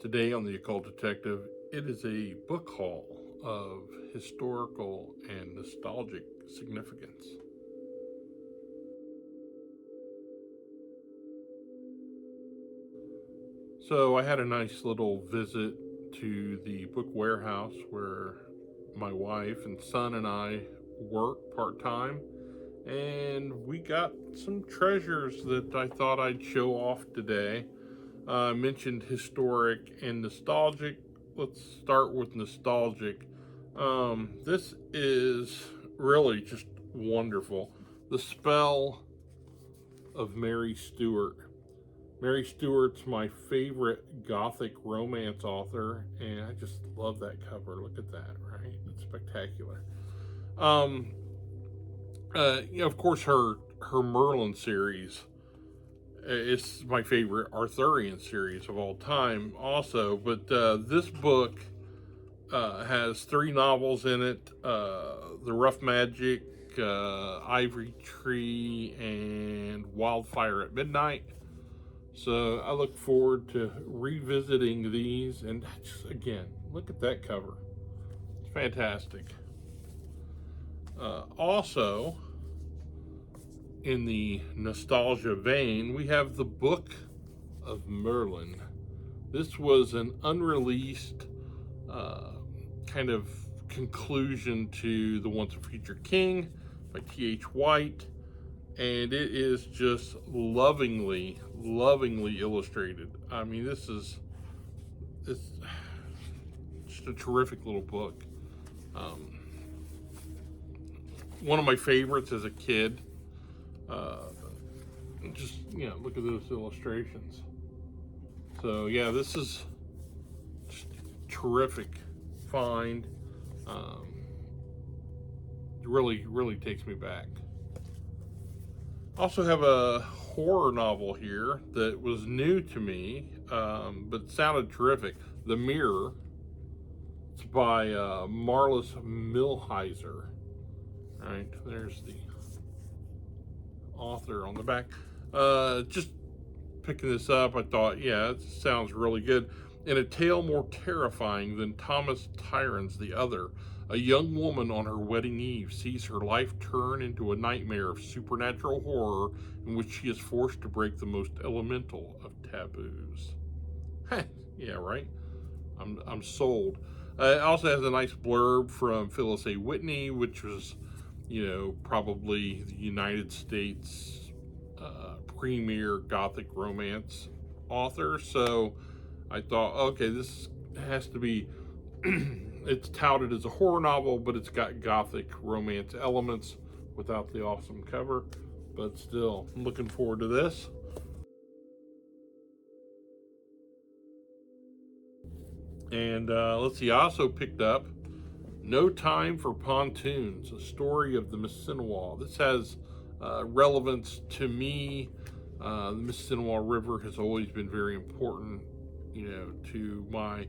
Today on The Occult Detective, it is a book haul of historical and nostalgic significance. So, I had a nice little visit to the book warehouse where my wife and son and I work part time, and we got some treasures that I thought I'd show off today. I mentioned historic and nostalgic. Let's start with nostalgic. This is really just wonderful. The Spell of Mary Stuart. Mary Stuart's my favorite Gothic romance author, and I just love that cover. Look at that, right? It's spectacular. Um, of course, her Merlin series it's my favorite Arthurian series of all time, also. But this book has three novels in it: The Rough Magic, Ivory Tree, and Wildfire at Midnight. So I look forward to revisiting these. And just, again, look at that cover. It's fantastic. Also, in the nostalgia vein, we have the Book of Merlin. This was an unreleased uh, kind of conclusion to The Once a Future King by T.H. White, and it is just lovingly illustrated. I mean, it's just a terrific little book. Um, one of my favorites as a kid. Uh, just look at those illustrations. So yeah, this is just terrific find. Um, really takes me back. Also have a horror novel here that was new to me, but sounded terrific. The Mirror. It's by Marlis Milheiser. Right, there's the author on the back. Just picking this up, I thought, yeah, it sounds really good. In a tale more terrifying than Thomas Tyrion's The Other, a young woman on her wedding eve sees her life turn into a nightmare of supernatural horror in which she is forced to break the most elemental of taboos. Yeah, right? I'm sold. It also has a nice blurb from Phyllis A. Whitney, which was, probably the United States premier Gothic romance author. So I thought, okay, this has to be. It's touted as a horror novel, but it's got Gothic romance elements without the awesome cover. But still, I'm looking forward to this. And let's see, I also picked up No Time for Pontoons, a story of the Mississinawa. This has relevance to me. The Mississinawa River has always been very important, to my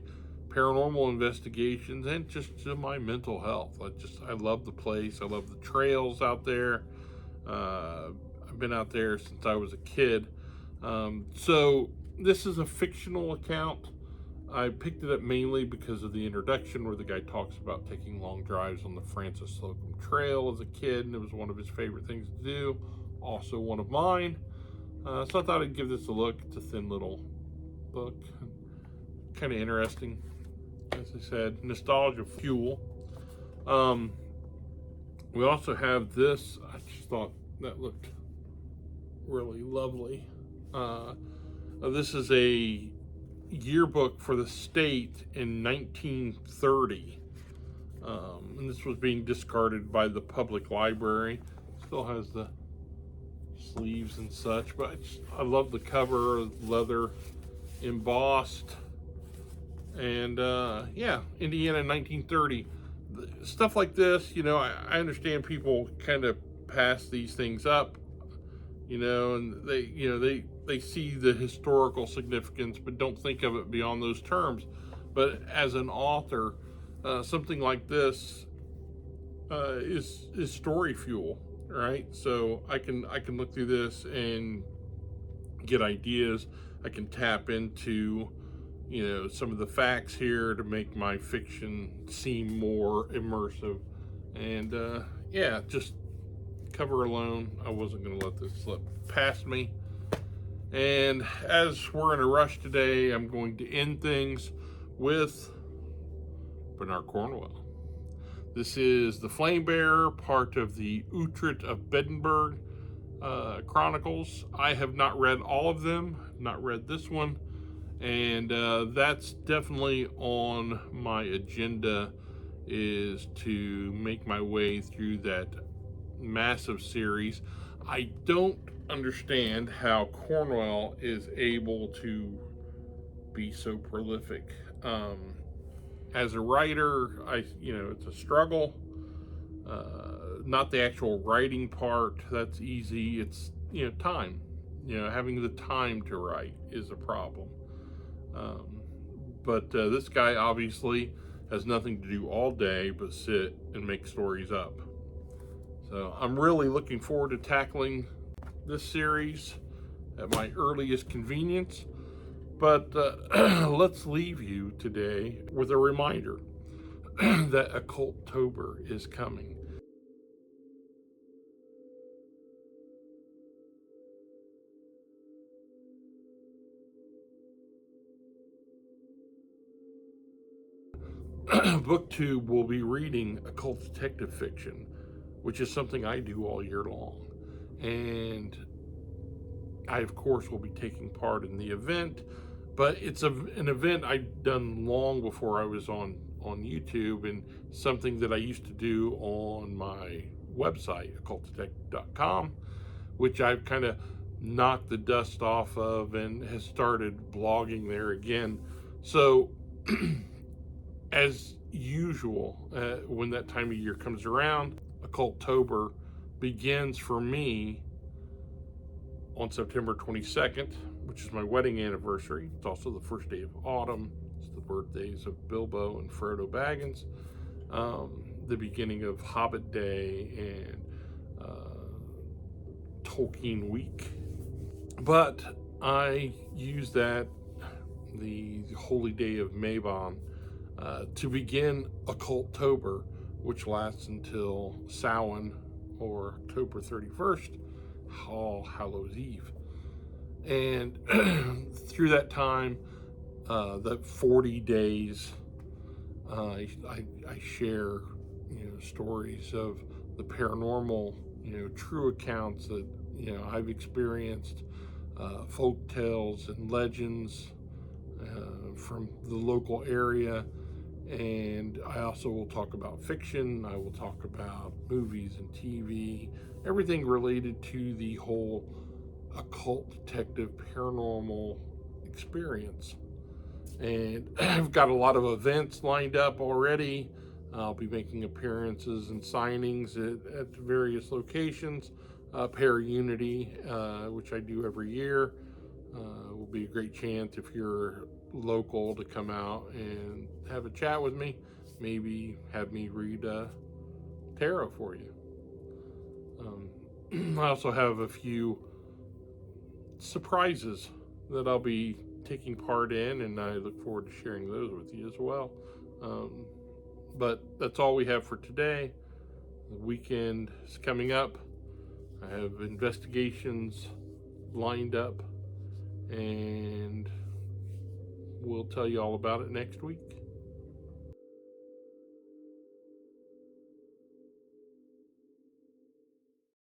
paranormal investigations and just to my mental health. I love the place. I love the trails out there. I've been out there since I was a kid. So this is a fictional account. I picked it up mainly because of the introduction where the guy talks about taking long drives on the Francis Slocum Trail as a kid, and it was one of his favorite things to do. Also, one of mine. So I thought I'd give this a look. It's a thin little book, kind of interesting. As I said, nostalgia fuel. Um, we also have this. I just thought that looked really lovely. This is a yearbook for the state in 1930. And this was being discarded by the public library. Still has the sleeves and such, but I love the cover, leather embossed. And yeah, Indiana 1930. Stuff like this, I understand people kind of pass these things up, and they see the historical significance, but don't think of it beyond those terms. But as an author, something like this is story fuel, right? So I can look through this and get ideas. I can tap into some of the facts here to make my fiction seem more immersive. And yeah, just cover alone, I wasn't going to let this slip past me. And as we're in a rush today, I'm going to end things with Bernard Cornwell. This is The Flame Bearer, part of the Uhtred of Beddenberg Chronicles. I have not read all of them, not read this one, and that's definitely on my agenda, is to make my way through that massive series. I don't understand how Cornwell is able to be so prolific. As a writer, it's a struggle. Not the actual writing part, that's easy. It's, time. Having the time to write is a problem. But this guy obviously has nothing to do all day but sit and make stories up. So I'm really looking forward to tackling this series at my earliest convenience. But let's leave you today with a reminder that Occultober is coming. BookTube will be reading occult detective fiction, which is something I do all year long. And I, of course, will be taking part in the event, but it's an event I've done long before I was on YouTube, and something that I used to do on my website, occultdetective.com, which I've kind of knocked the dust off of and has started blogging there again. So, as usual, when that time of year comes around, Occultober begins for me on September 22nd, which is my wedding anniversary. It's also the first day of autumn. It's the birthdays of Bilbo and Frodo Baggins. The beginning of Hobbit Day and Tolkien Week. But I use that, the holy day of Mabon, to begin Occultober, which lasts until Samhain, or October 31st, All Hallows Eve. And through that time, that 40 days, I share, stories of the paranormal, true accounts that, I've experienced, folk tales and legends from the local area. And I also will talk about fiction. I will talk about movies and TV, everything related to the whole occult detective paranormal experience. And I've got a lot of events lined up already. I'll be making appearances and signings at various locations. Para-Unity, which I do every year, will be a great chance if you're local to come out and have a chat with me. Maybe have me read tarot for you. I also have a few surprises that I'll be taking part in, and I look forward to sharing those with you as well. But that's all we have for today. The weekend is coming up. I have investigations lined up, and we'll tell you all about it next week.